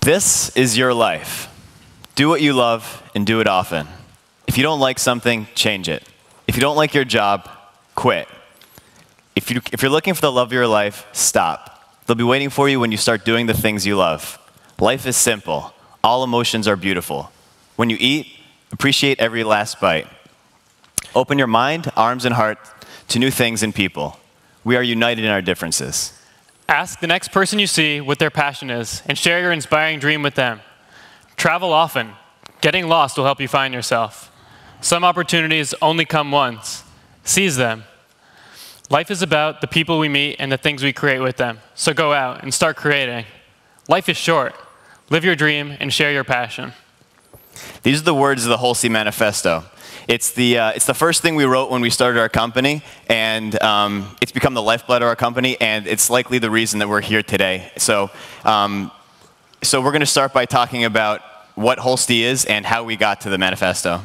This is your life. Do what you love and do it often. If you don't like something, change it. If you don't like your job, quit. If you're looking for the love of your life, stop. They'll be waiting for you when you start doing the things you love. Life is simple. All emotions are beautiful. When you eat, appreciate every last bite. Open your mind, arms, and heart to new things and people. We are united in our differences. Ask the next person you see what their passion is and share your inspiring dream with them. Travel often. Getting lost will help you find yourself. Some opportunities only come once. Seize them. Life is about the people we meet and the things we create with them. So go out and start creating. Life is short. Live your dream and share your passion. These are the words of the Holstee Manifesto. It's the first thing we wrote when we started our company, and it's become the lifeblood of our company, and it's likely the reason that we're here today. So we're going to start by talking about what Holstee is and how we got to the manifesto.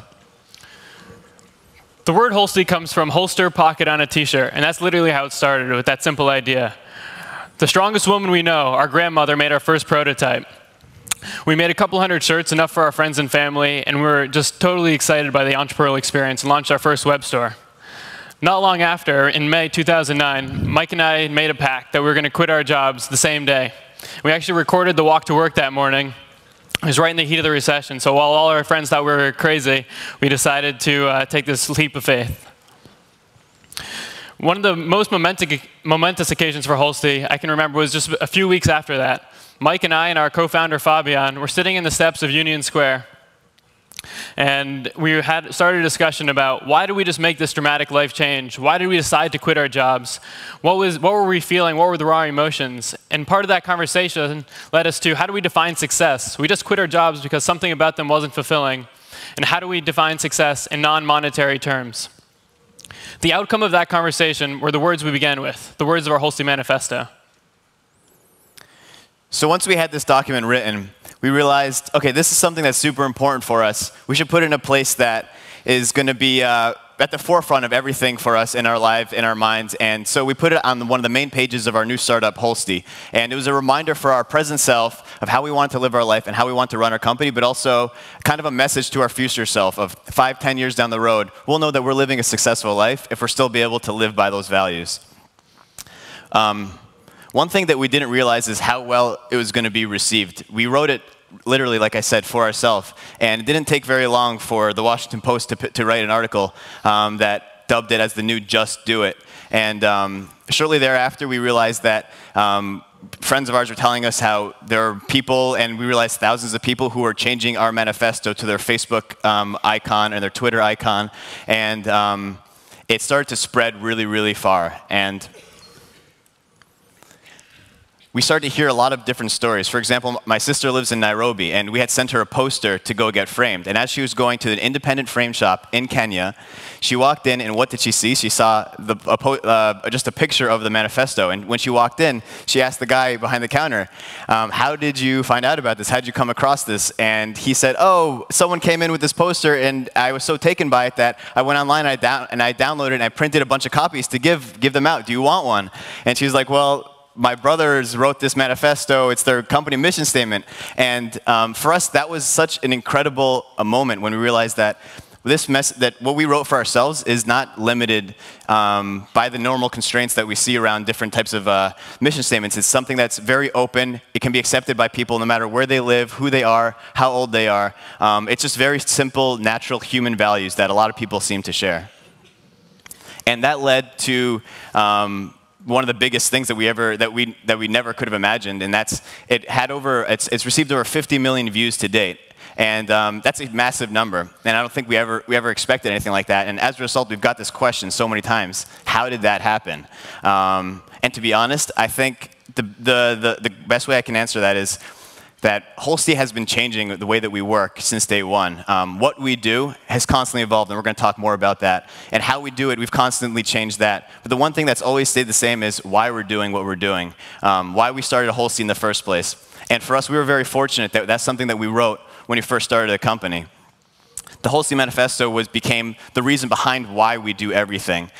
The word Holstee comes from holster pocket on a t-shirt, and that's literally how it started, with that simple idea. The strongest woman we know, our grandmother, made our first prototype. We made a couple hundred shirts, enough for our friends and family, and we were just totally excited by the entrepreneurial experience and launched our first web store. Not long after, in May 2009, Mike and I made a pact that we were going to quit our jobs the same day. We actually recorded the walk to work that morning. It was right in the heat of the recession, so while all our friends thought we were crazy, we decided to take this leap of faith. One of the most momentous occasions for Holstee I can remember was just a few weeks after that. Mike and I and our co-founder Fabian were sitting in the steps of Union Square, and we had started a discussion about why did we just make this dramatic life change? Why did we decide to quit our jobs? What were we feeling? What were the raw emotions? And part of that conversation led us to, how do we define success? We just quit our jobs because something about them wasn't fulfilling. And how do we define success in non-monetary terms? The outcome of that conversation were the words we began with, the words of our Holstee Manifesto. So once we had this document written, we realized, okay, this is something that's super important for us. We should put it in a place that is going to be at the forefront of everything for us in our lives, in our minds. And so we put it on one of the main pages of our new startup, Holstee. And it was a reminder for our present self of how we want to live our life and how we want to run our company, but also kind of a message to our future self of 5, 10 years down the road. We'll know that we're living a successful life if we're still be able to live by those values. One thing that we didn't realize is how well it was going to be received. We wrote it literally, like I said, for ourselves. And it didn't take very long for the Washington Post to write an article that dubbed it as the new Just Do It. And shortly thereafter, we realized that friends of ours were telling us how there are people, and we realized thousands of people who are changing our manifesto to their Facebook icon and their Twitter icon. And it started to spread really, really far. And we started to hear a lot of different stories. For example, my sister lives in Nairobi, and we had sent her a poster to go get framed. And as she was going to an independent frame shop in Kenya, she walked in, and what did she see? She saw just a picture of the manifesto. And when she walked in, she asked the guy behind the counter, how did you find out about this? How did you come across this? And he said, oh, someone came in with this poster, and I was so taken by it that I went online and I downloaded it, and I printed a bunch of copies to give them out. Do you want one? And she was like, well, my brothers wrote this manifesto. It's their company mission statement. And for us, that was such an incredible moment when we realized that that what we wrote for ourselves is not limited by the normal constraints that we see around different types of mission statements. It's something that's very open. It can be accepted by people no matter where they live, who they are, how old they are. It's just very simple, natural human values that a lot of people seem to share. And that led to one of the biggest things that we never could have imagined, and that's it's received over 50 million views to date, and that's a massive number. And I don't think we ever expected anything like that. And as a result, we've got this question so many times: how did that happen? And to be honest, I think the best way I can answer that is that Holstee has been changing the way that we work since day one. What we do has constantly evolved, and we're going to talk more about that. And how we do it, we've constantly changed that. But the one thing that's always stayed the same is why we're doing what we're doing, why we started Holstee in the first place. And for us, we were very fortunate that that's something that we wrote when we first started the company. The Holstee Manifesto became the reason behind why we do everything.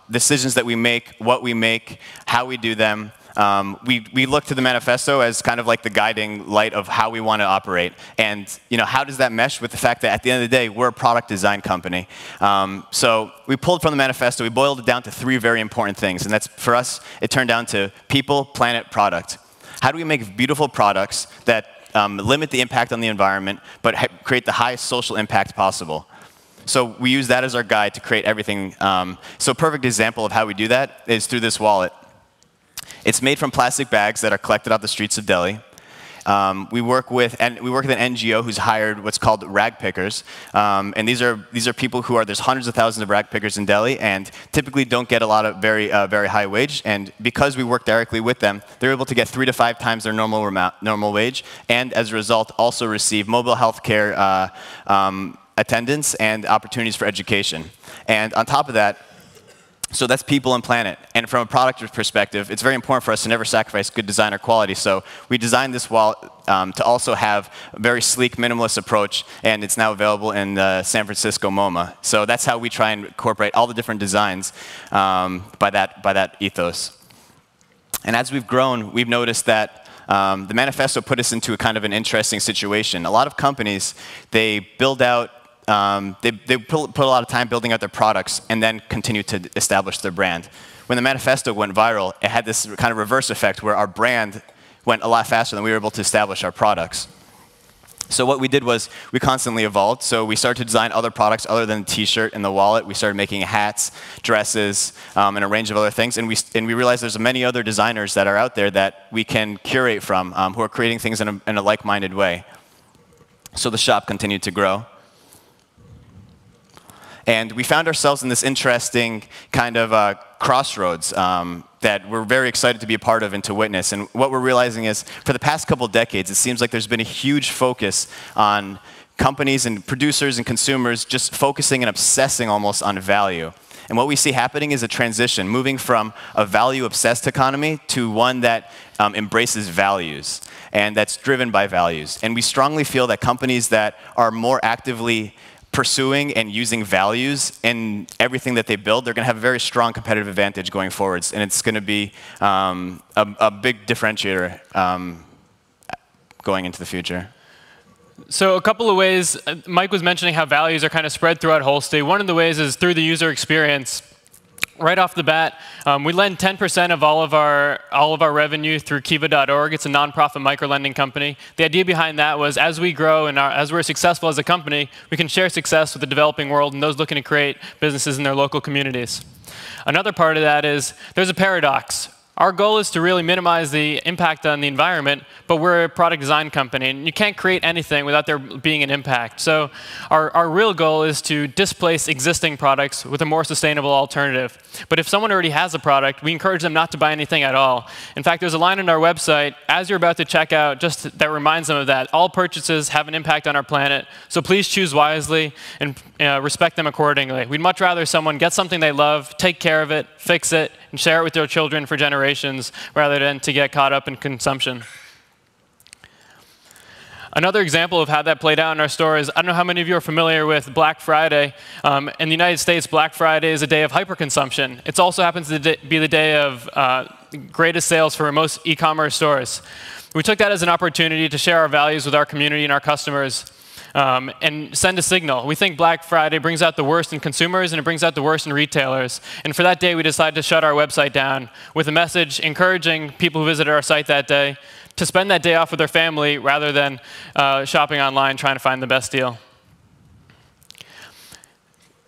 Decisions that we make, what we make, how we do them. we look to the manifesto as kind of like the guiding light of how we want to operate. And how does that mesh with the fact that at the end of the day, we're a product design company? So we pulled from the manifesto, we boiled it down to 3 very important things. And that's, for us, it turned down to people, planet, product. How do we make beautiful products that limit the impact on the environment, but create the highest social impact possible? So we use that as our guide to create everything. So a perfect example of how we do that is through this wallet. It's made from plastic bags that are collected off the streets of Delhi. We work with an NGO who's hired what's called rag pickers, and these are people who there's hundreds of thousands of rag pickers in Delhi, and typically don't get a lot of very high wage. And because we work directly with them, they're able to get 3 to 5 times their normal wage, and as a result, also receive mobile health care attendance and opportunities for education. And on top of that, so that's people and planet. And from a product perspective, it's very important for us to never sacrifice good design or quality. So we designed this wallet to also have a very sleek, minimalist approach, and it's now available in San Francisco MoMA. So that's how we try and incorporate all the different designs by that ethos. And as we've grown, we've noticed that the manifesto put us into a kind of an interesting situation. A lot of companies, they build out they put a lot of time building out their products and then continue to establish their brand. When the manifesto went viral, it had this kind of reverse effect where our brand went a lot faster than we were able to establish our products. So what we did was we constantly evolved. So we started to design other products other than the T-shirt and the wallet. We started making hats, dresses, and a range of other things. And we realized there's many other designers that are out there that we can curate from who are creating things in a like-minded way. So the shop continued to grow. And we found ourselves in this interesting kind of crossroads that we're very excited to be a part of and to witness. And what we're realizing is, for the past couple decades, it seems like there's been a huge focus on companies and producers and consumers just focusing and obsessing almost on value. And what we see happening is a transition, moving from a value-obsessed economy to one that embraces values, and that's driven by values. And we strongly feel that companies that are more actively pursuing and using values in everything that they build, they're going to have a very strong competitive advantage going forwards, and it's going to be a big differentiator going into the future. So a couple of ways, Mike was mentioning how values are kind of spread throughout Holstee. One of the ways is through the user experience. Right off the bat, we lend 10% of all of our revenue through Kiva.org. It's a nonprofit microlending company. The idea behind that was, as we grow and as we're successful as a company, we can share success with the developing world and those looking to create businesses in their local communities. Another part of that is there's a paradox. Our goal is to really minimize the impact on the environment, but we're a product design company, and you can't create anything without there being an impact. So our real goal is to displace existing products with a more sustainable alternative. But if someone already has a product, we encourage them not to buy anything at all. In fact, there's a line on our website, as you're about to check out, just that reminds them of that. All purchases have an impact on our planet, so please choose wisely and respect them accordingly. We'd much rather someone get something they love, take care of it, fix it, and share it with their children for generations, rather than to get caught up in consumption. Another example of how that played out in our store is, I don't know how many of you are familiar with Black Friday. In the United States, Black Friday is a day of hyperconsumption. It also happens to be the day of greatest sales for most e-commerce stores. We took that as an opportunity to share our values with our community and our customers, and send a signal. We think Black Friday brings out the worst in consumers and it brings out the worst in retailers. And for that day, we decided to shut our website down with a message encouraging people who visited our site that day to spend that day off with their family rather than shopping online trying to find the best deal.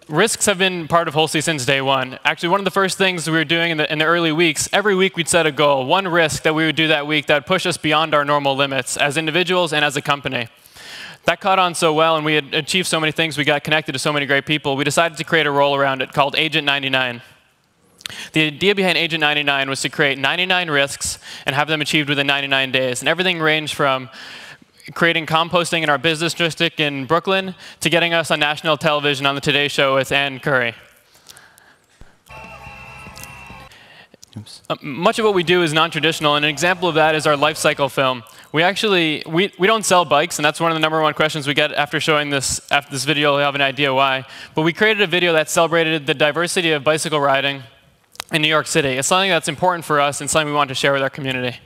Risks have been part of Holstee since day one. Actually, one of the first things we were doing in the early weeks, every week we'd set a goal, one risk that we would do that week that would push us beyond our normal limits as individuals and as a company. That caught on so well, and we had achieved so many things, we got connected to so many great people, we decided to create a role around it called Agent 99. The idea behind Agent 99 was to create 99 risks and have them achieved within 99 days. And everything ranged from creating composting in our business district in Brooklyn to getting us on national television on the Today Show with Ann Curry. Much of what we do is non-traditional, and an example of that is our life cycle film. We don't sell bikes, and that's one of the #1 questions we get after showing this. After this video, you'll have an idea why. But we created a video that celebrated the diversity of bicycle riding, in New York City. It's something that's important for us and something we want to share with our community.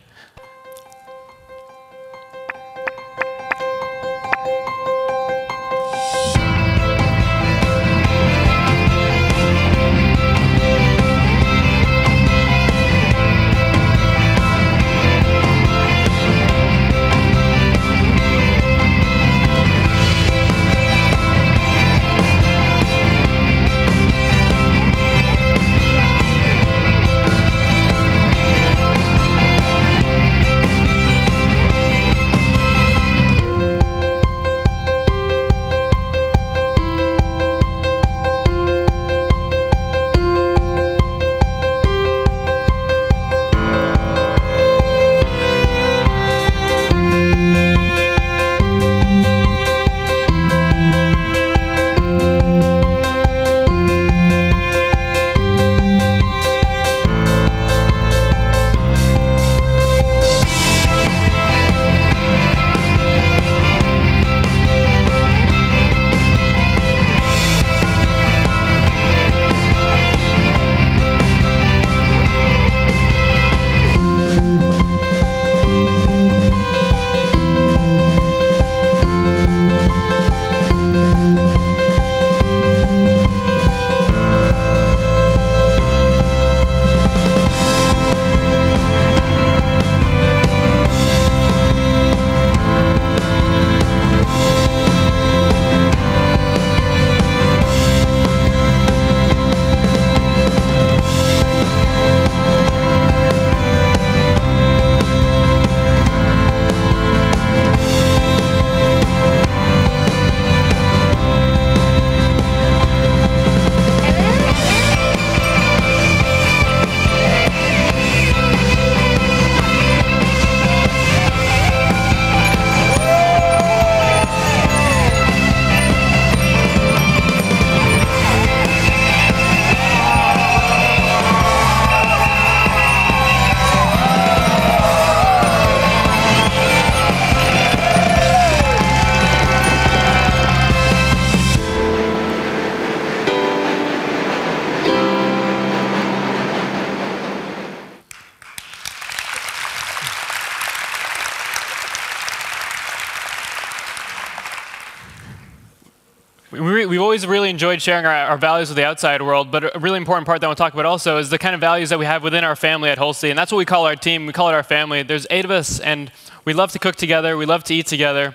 We've always really enjoyed sharing our values with the outside world, but a really important part that I want to talk about also is the kind of values that we have within our family at Holstee, and that's what we call our team. We call it our family. There's 8 of us, and we love to cook together. We love to eat together.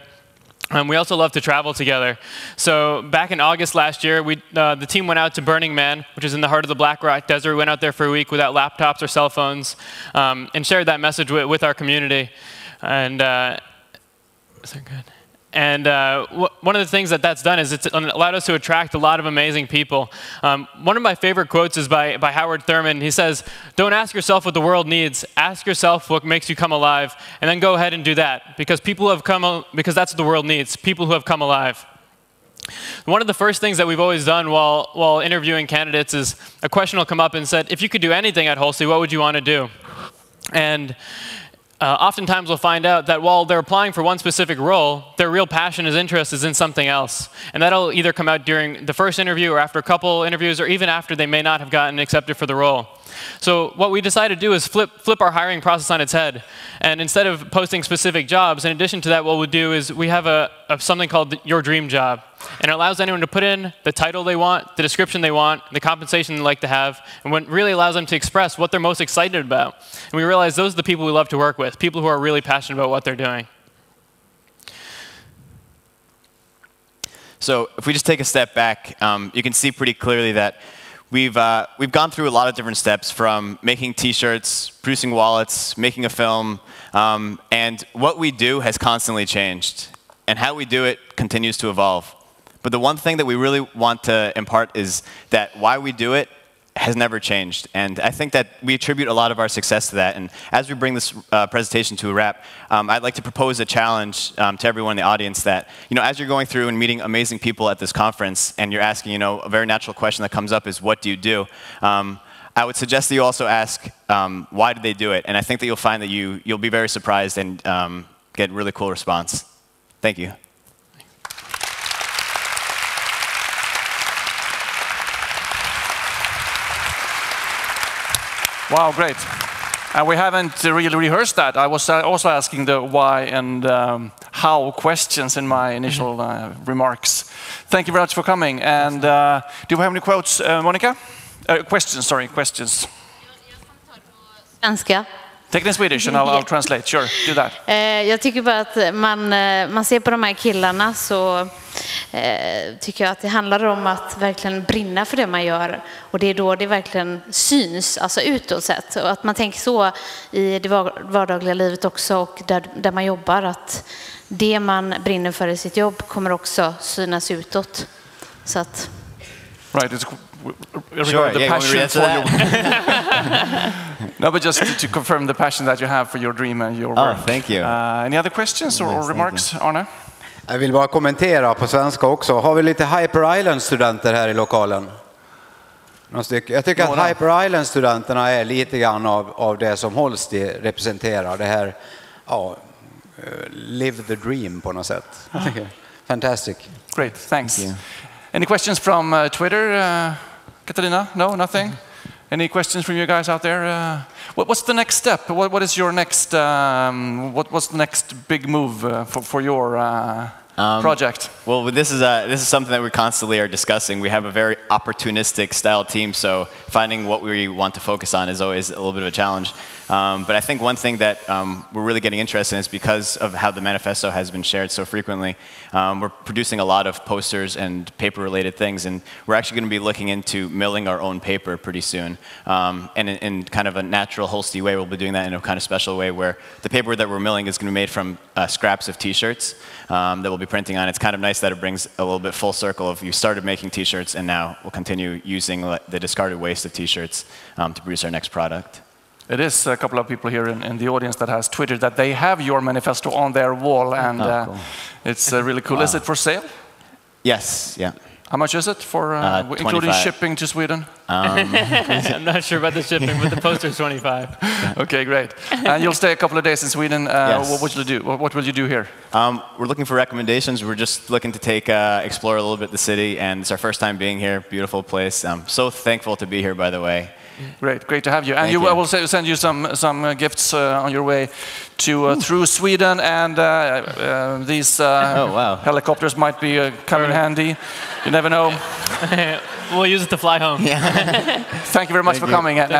We also love to travel together. So back in August last year, the team went out to Burning Man, which is in the heart of the Black Rock Desert. We went out there for a week without laptops or cell phones, and shared that message with our community. And is that good? And one of the things that's done is it's allowed us to attract a lot of amazing people. One of my favorite quotes is by Howard Thurman. He says, "Don't ask yourself what the world needs. Ask yourself what makes you come alive, and then go ahead and do that, because that's what the world needs, people who have come alive." One of the first things that we've always done while interviewing candidates is a question will come up and said, if you could do anything at Holstee, what would you want to do? And oftentimes we'll find out that while they're applying for one specific role, their real passion and interest is in something else. And that'll either come out during the first interview or after a couple interviews or even after they may not have gotten accepted for the role. So what we decided to do is flip our hiring process on its head. And instead of posting specific jobs, in addition to that, what we'll do is we have something called Your Dream Job. And it allows anyone to put in the title they want, the description they want, the compensation they like to have, and what really allows them to express what they're most excited about. And we realize those are the people we love to work with, people who are really passionate about what they're doing. So if we just take a step back, you can see pretty clearly that we've gone through a lot of different steps, from making T-shirts, producing wallets, making a film, and what we do has constantly changed, and how we do it continues to evolve. But the one thing that we really want to impart is that why we do it has never changed, and I think that we attribute a lot of our success to that. And as we bring this presentation to a wrap, I'd like to propose a challenge to everyone in the audience that, as you're going through and meeting amazing people at this conference, and you're asking, a very natural question that comes up is, what do you do? I would suggest that you also ask, why did they do it? And I think that you'll find that you'll be very surprised and get a really cool response. Thank you. Wow, great. And we haven't really rehearsed that. I was also asking the why and how questions in my initial remarks. Thank you very much for coming. And do we have any quotes, Monica? Questions, sorry, questions. Svenska. Take it in Swedish and I'll translate. Sure, do that. Jag tycker bara att man ser på de här killarna så tycker jag att det handlar om att verkligen brinna för det man gör. Och det är då det verkligen syns, alltså utåt sett. Och att man tänker så i det vardagliga livet också och där man jobbar. Att det man brinner för i sitt jobb kommer också synas utåt. Så att... Right, it's the passion for your... No, but just to confirm the passion that you have for your dream and your work. Thank you. Any other questions or remarks, Arne? Jag vill bara kommentera på svenska också. Har vi lite Hyper Island-studenter här i lokalen? Jag tycker att Hyper Island-studenterna är lite grann av det som Holstee representerar. Det här, live the dream på något sätt. Fantastic. Great, thanks. Any questions from Twitter? Katarina? No, nothing? Any questions from you guys out there? What's the next step? What is your next? What's the next big move for your project? Well, this is something that we constantly are discussing. We have a very opportunistic style team, so finding what we want to focus on is always a little bit of a challenge. But I think one thing that we're really getting interested in is because of how the manifesto has been shared so frequently. We're producing a lot of posters and paper-related things, and we're actually going to be looking into milling our own paper pretty soon. And in kind of a natural Holstee way, we'll be doing that in a kind of special way where the paper that we're milling is going to be made from scraps of T-shirts that we'll be printing on. It's kind of nice that it brings a little bit full circle of you started making T-shirts, and now we'll continue using the discarded waste of T-shirts to produce our next product. It is a couple of people here in the audience that has tweeted that they have your manifesto on their wall, and cool. It's really cool. Wow. Is it for sale? Yes, yeah. How much is it for including shipping to Sweden? I'm not sure about the shipping, but the poster's 25. Okay, great. And you'll stay a couple of days in Sweden. Yes. What will you do? What will you do here? We're looking for recommendations. We're just looking to explore a little bit the city, and it's our first time being here. Beautiful place. I'm so thankful to be here, by the way. Great to have you. And I will send you some gifts on your way to through Sweden, and these helicopters might be come in handy. You never know. We'll use it to fly home. Thank you very much for coming. And